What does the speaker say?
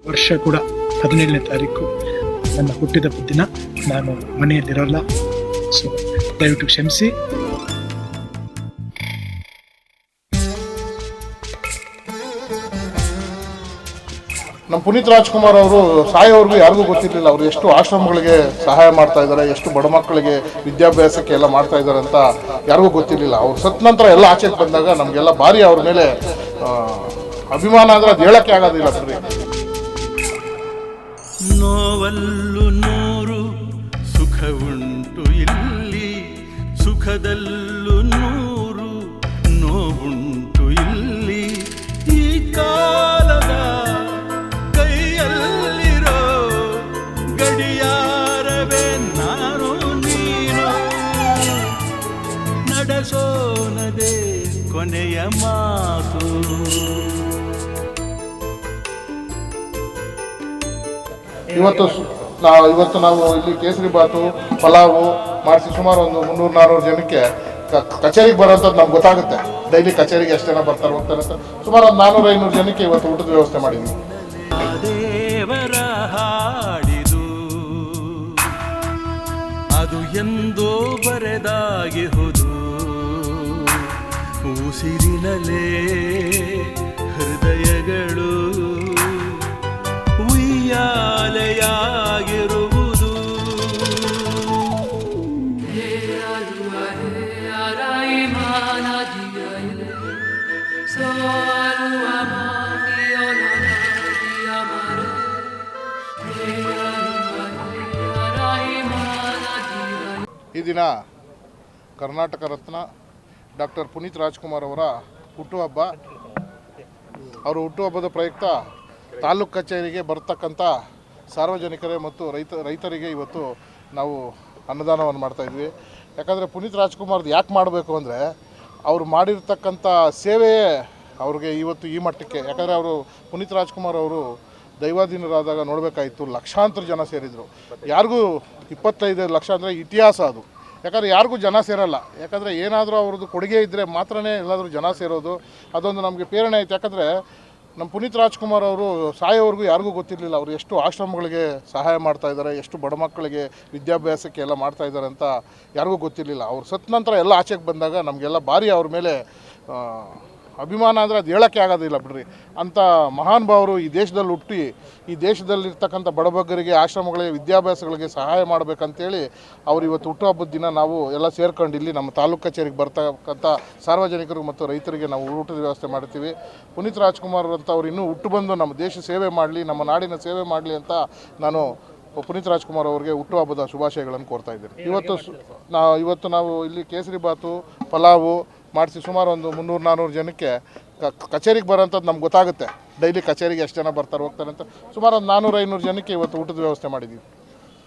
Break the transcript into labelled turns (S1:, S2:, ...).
S1: ವರ್ಷ ಕೂಡ 17ನೇ ತಾರೀಕು ನನ್ನ ಹುಟ್ಟಿದ ದಿನ. ನಾನು ಮನೆಯಲ್ಲಿರೋಲ್ಲ, ಸೊ ದಯವಿಟ್ಟು ಕ್ಷಮಿಸಿ.
S2: ನಮ್ಮ ಪುನೀತ್ ರಾಜ್ಕುಮಾರ್ ಅವರು ಸಾಯೋವರೆಗೂ ಯಾರಿಗೂ ಗೊತ್ತಿರಲಿಲ್ಲ ಅವರು ಎಷ್ಟು ಆಶ್ರಮಗಳಿಗೆ ಸಹಾಯ ಮಾಡ್ತಾ ಇದ್ದಾರೆ, ಎಷ್ಟು ಬಡ ಮಕ್ಕಳಿಗೆ ವಿದ್ಯಾಭ್ಯಾಸಕ್ಕೆ ಎಲ್ಲ ಮಾಡ್ತಾ ಇದ್ದಾರೆ ಅಂತ ಯಾರಿಗೂ ಗೊತ್ತಿರಲಿಲ್ಲ. ಅವ್ರು ಸತ್ ನಂತರ ಎಲ್ಲ ಆಚೆಗೆ ಬಂದಾಗ ನಮಗೆಲ್ಲ ಭಾರಿ ಅವ್ರ ಮೇಲೆ ಅಭಿಮಾನ ಅಂದರೆ ಅದು ಹೇಳಕ್ಕೆ ಆಗೋದಿಲ್ಲ ಸರಿ.
S3: ನೋವಲ್ಲು ನೂರು ಸುಖ ಉಂಟು ಇಲ್ಲಿ, ಸುಖದಲ್ಲೂ ನೂರು ನೋವುಂಟು ಇಲ್ಲಿ. ಈ ಕಾಲದ ಕೈಯಲ್ಲಿರೋ ಗಡಿಯಾರವೇ ನಾನು ನೀನು, ನಡೆಸೋನದೇ ಕೊನೆಯ ಮಾತು.
S2: ಇವತ್ತು ನಾವು ಇಲ್ಲಿ ಕೇಸರಿ ಬಾತು ಪಲಾವು ಮಾಡಿಸಿ ಸುಮಾರು ಒಂದು 300-400 ಜನಕ್ಕೆ ಕಚೇರಿಗೆ ಬರೋಂಥದ್ದು ನಮ್ಗೆ ಗೊತ್ತಾಗುತ್ತೆ. ಡೈಲಿ ಕಚೇರಿಗೆ ಎಷ್ಟು ಜನ ಬರ್ತಾರೆ ಹೋಗ್ತಾರೆ ಅಂತ ಸುಮಾರು ಒಂದು 400-500 ಜನಕ್ಕೆ ಇವತ್ತು ಊಟದ ವ್ಯವಸ್ಥೆ ಮಾಡಿದ್ವಿ.
S3: ದೇವರ ಹಾಡಿದು ಅದು ಎಂದೋ ಬರೆದಾಗಿಹುದು, ಉಸಿರಿನಲೇ ಹೃದಯಗಳು ಉಯ್ಯಾಲೆಯಾಗಿರುವುದು.
S2: ಈ ದಿನ ಕರ್ನಾಟಕ ರತ್ನ ಡಾಕ್ಟರ್ ಪುನೀತ್ ರಾಜ್ಕುಮಾರ್ ಅವರ ಹುಟ್ಟುಹಬ್ಬ. ಅವರ ಹುಟ್ಟುಹಬ್ಬದ ಪ್ರಯುಕ್ತ ತಾಲೂಕು ಕಚೇರಿಗೆ ಬರ್ತಕ್ಕಂಥ ಸಾರ್ವಜನಿಕರೇ ಮತ್ತು ರೈತರಿಗೆ ಇವತ್ತು ನಾವು ಅನ್ನದಾನವನ್ನು ಮಾಡ್ತಾಯಿದ್ವಿ. ಯಾಕಂದರೆ ಪುನೀತ್ ರಾಜ್ಕುಮಾರ್ದು ಯಾಕೆ ಮಾಡಬೇಕು ಅಂದರೆ ಅವರು ಮಾಡಿರ್ತಕ್ಕಂಥ ಸೇವೆಯೇ ಅವ್ರಿಗೆ ಇವತ್ತು ಈ ಮಟ್ಟಕ್ಕೆ. ಯಾಕಂದರೆ ಅವರು ಪುನೀತ್ ರಾಜ್ಕುಮಾರ್ ಅವರು ದೈವಾಧೀನರಾದಾಗ ನೋಡಬೇಕಾಯಿತು, ಲಕ್ಷಾಂತರ ಜನ ಸೇರಿದರು. ಯಾರಿಗೂ 25 ಲಕ್ಷ ಅಂದರೆ ಇತಿಹಾಸ ಅದು. ಯಾಕಂದರೆ ಯಾರಿಗೂ ಜನ ಸೇರಲ್ಲ. ಯಾಕಂದರೆ ಏನಾದರೂ ಅವ್ರದ್ದು ಕೊಡುಗೆ ಇದ್ದರೆ ಮಾತ್ರನೇ ಎಲ್ಲಾದರೂ ಜನ ಸೇರೋದು. ಅದೊಂದು ನಮಗೆ ಪ್ರೇರಣೆ ಆಯಿತು. ಯಾಕಂದರೆ ನಮ್ಮ ಪುನೀತ್ ರಾಜ್ಕುಮಾರ್ ಅವರು ಸಾಯೋವರೆಗೂ ಯಾರಿಗೂ ಗೊತ್ತಿರಲಿಲ್ಲ ಅವರು ಎಷ್ಟು ಆಶ್ರಮಗಳಿಗೆ ಸಹಾಯ ಮಾಡ್ತಾ ಇದ್ದಾರೆ, ಎಷ್ಟು ಬಡ ಮಕ್ಕಳಿಗೆ ವಿದ್ಯಾಭ್ಯಾಸಕ್ಕೆ ಎಲ್ಲ ಮಾಡ್ತಾ ಇದ್ದಾರೆ ಅಂತ ಯಾರಿಗೂ ಗೊತ್ತಿರಲಿಲ್ಲ. ಅವ್ರು ಸತ್ ನಂತರ ಎಲ್ಲ ಆಚೆಗೆ ಬಂದಾಗ ನಮಗೆಲ್ಲ ಭಾರಿ ಅವ್ರ ಮೇಲೆ ಅಭಿಮಾನ ಅಂದರೆ ಅದು ಹೇಳೋಕ್ಕೆ ಆಗೋದಿಲ್ಲ ಬಿಡ್ರಿ. ಅಂಥ ಮಹಾನ್ ಭಾವರು ಈ ದೇಶದಲ್ಲಿ ಹುಟ್ಟಿ ಈ ದೇಶದಲ್ಲಿರ್ತಕ್ಕಂಥ ಬಡಬಗ್ಗರಿಗೆ ಆಶ್ರಮಗಳಿಗೆ ವಿದ್ಯಾಭ್ಯಾಸಗಳಿಗೆ ಸಹಾಯ ಮಾಡಬೇಕಂತೇಳಿ ಅವ್ರು ಇವತ್ತು ಹುಟ್ಟುಹಬ್ಬದ ದಿನ ನಾವು ಎಲ್ಲ ಸೇರ್ಕೊಂಡು ಇಲ್ಲಿ ನಮ್ಮ ತಾಲೂಕು ಕಚೇರಿಗೆ ಬರ್ತಕ್ಕಂಥ ಸಾರ್ವಜನಿಕರು ಮತ್ತು ರೈತರಿಗೆ ನಾವು ಊಟದ ವ್ಯವಸ್ಥೆ ಮಾಡ್ತೀವಿ. ಪುನೀತ್ ರಾಜ್ಕುಮಾರ್ ಅಂತ ಅವ್ರು ಇನ್ನೂ ಹುಟ್ಟು ಬಂದು ನಮ್ಮ ದೇಶ ಸೇವೆ ಮಾಡಲಿ, ನಮ್ಮ ನಾಡಿನ ಸೇವೆ ಮಾಡಲಿ ಅಂತ ನಾನು ಪುನೀತ್ ರಾಜ್ಕುಮಾರ್ ಅವರಿಗೆ ಹುಟ್ಟುಹಬ್ಬದ ಶುಭಾಶಯಗಳನ್ನು ಕೋರ್ತಾ ಇದ್ದೀನಿ. ಇವತ್ತು ನಾವು ಇಲ್ಲಿ ಕೇಸರಿ ಬಾತು ಪಲಾವು ಮಾಡಿಸಿ ಸುಮಾರು ಒಂದು 300-400 ಜನಕ್ಕೆ ಕಚೇರಿಗೆ ಬರೋಂಥದ್ದು ನಮ್ಗೆ ಗೊತ್ತಾಗುತ್ತೆ. ಡೈಲಿ ಕಚೇರಿಗೆ ಎಷ್ಟು ಜನ ಬರ್ತಾರೆ ಹೋಗ್ತಾರೆ ಅಂತ ಸುಮಾರು ಒಂದು 400-500 ಜನಕ್ಕೆ ಇವತ್ತು ಊಟದ ವ್ಯವಸ್ಥೆ ಮಾಡಿದ್ದೀವಿ.